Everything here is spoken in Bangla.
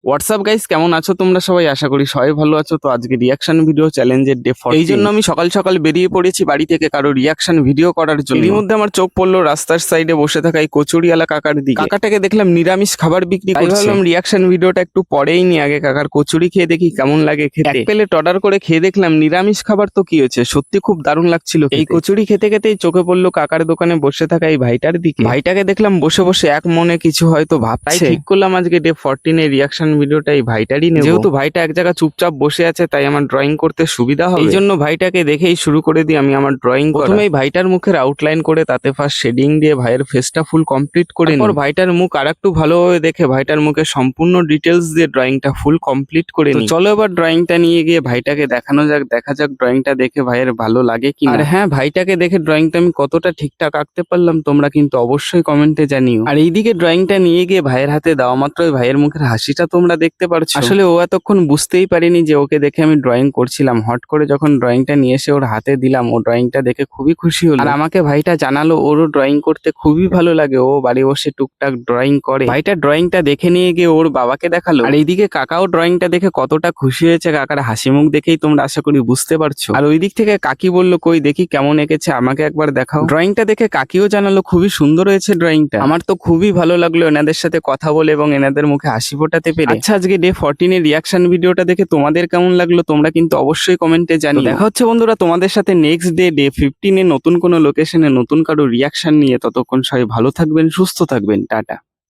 হোয়াটসঅ্যাপ গাইস, কেমন আছো তোমরা সবাই? আশা করি সবাই ভালো আছো। তো আজকে রিয়াকশন ভিডিও চ্যালেঞ্জের ডে 14। এই জন্য আমি সকাল সকাল বেরিয়ে পড়েছি বাড়ি থেকে কারো রিয়াকশন ভিডিও করার জন্য। এর মধ্যে আমার চোখ পড়লো রাস্তার সাইডে বসে থাকা এই কচুরিওয়ালা কাকার দিকে। কাকাটাকে দেখলাম নিরামিষ খাবার বিক্রি করছে। ভাবলাম রিয়াকশন ভিডিওটা একটু পরেই নি, আগে কাকার কচুরি খেয়ে দেখি কেমন লাগে খেতে। এক প্লেট অর্ডার করে খেয়ে দেখলাম নিরামিষ খাবার তো কি হয়েছে, সত্যি খুব দারুণ লাগছিল। এই কচুরি খেতে খেতেই চোখে পড়লো কাকার দোকানে বসে থাকা এই ভাইটার দিকে। ভাইটাকে দেখলাম বসে বসে এক মনে কিছু হয়তো ভাবছে। তাই ঠিক করলাম আজকে ডে 14 এর রিয়াকশন ভিডিওটা এই ভাইটারই নেব। যেহেতু ভাইটা এক জায়গায় চুপচাপ বসে আছে তাই আমার ড্রয়িং করতে সুবিধা হবে। এই জন্য ভাইটাকে দেখেই শুরু করে দিই আমি আমার ড্রয়িং। প্রথমে এই ভাইটার মুখের আউটলাইন করে তাতে ফার্স্ট শেডিং দিয়ে ভাইয়ের ফেসটা ফুল কমপ্লিট করে নিই। ভাইটার মুখ আরেকটু ভালোভাবে দেখে ভাইটার মুখে সম্পূর্ণ ডিটেলস দিয়ে ড্রয়িংটা ফুল কমপ্লিট করে নিই। চলো এবার ড্রয়িংটা নিয়ে গিয়ে ভাইটাকে দেখানো যাক, দেখা যাক ড্রয়িংটা দেখে ভাইয়ের ভালো লাগে কি। আর হ্যাঁ, ভাইটাকে দেখে ড্রয়িংটা আমি কতটা ঠিকঠাক আঁকতে পারলাম তোমরা কিন্তু অবশ্যই কমেন্টে জানিও। আর এইদিকে ড্রয়িংটা নিয়ে গিয়ে ভাইয়ের হাতে দেওয়া মাত্রই ভাইয়ের মুখের হাসিটা তোমরা দেখতে পারছো। আসলে ও এতক্ষণ বুঝতেই পারিনি যে ওকে দেখে আমি ড্রয়িং করছিলাম। হট করে যখন ড্রয়িংটা নিয়ে এসে ওর হাতে দিলাম, ও ড্রয়িংটা দেখে খুবই খুশি হলো। আর আমাকে ভাইটা জানালো ওরও ড্রয়িং করতে খুবই ভালো লাগে, ও বাড়ি বসে টুকটাক ড্রয়িং করে। ভাইটা ড্রয়িংটা দেখে নিয়ে গিয়ে ওর বাবাকে দেখালো। আর এইদিকে কাকাও ড্রয়িংটা দেখে কতটা খুশি হয়েছে, কাকার হাসি মুখ দেখেই তোমরা আশা করি বুঝতে পারছো। আর ওই দিক থেকে কাকি বললো কই দেখি কেমন এঁকেছে, আমাকে একবার দেখাও। ড্রয়িংটা দেখে কাকিও জানালো খুবই সুন্দর হয়েছে ড্রয়িংটা। আমার তো খুবই ভালো লাগলো এনাদের সাথে কথা বলে এবং এনাদের মুখে হাসি ফোটাতে পেরে। আচ্ছা, আজকে ডে 14 এর রিয়াকশন ভিডিওটা দেখে তোমাদের কেমন লাগলো তোমরা কিন্তু অবশ্যই কমেন্টে জানিও। দেখা হচ্ছে বন্ধুরা তোমাদের সাথে নেক্সট ডে 15 এ নতুন কোনো লোকেশনে নতুন কারো রিয়াকশন নিয়ে। ততক্ষণ সবাই ভালো থাকবেন, সুস্থ থাকবেন, টাটা।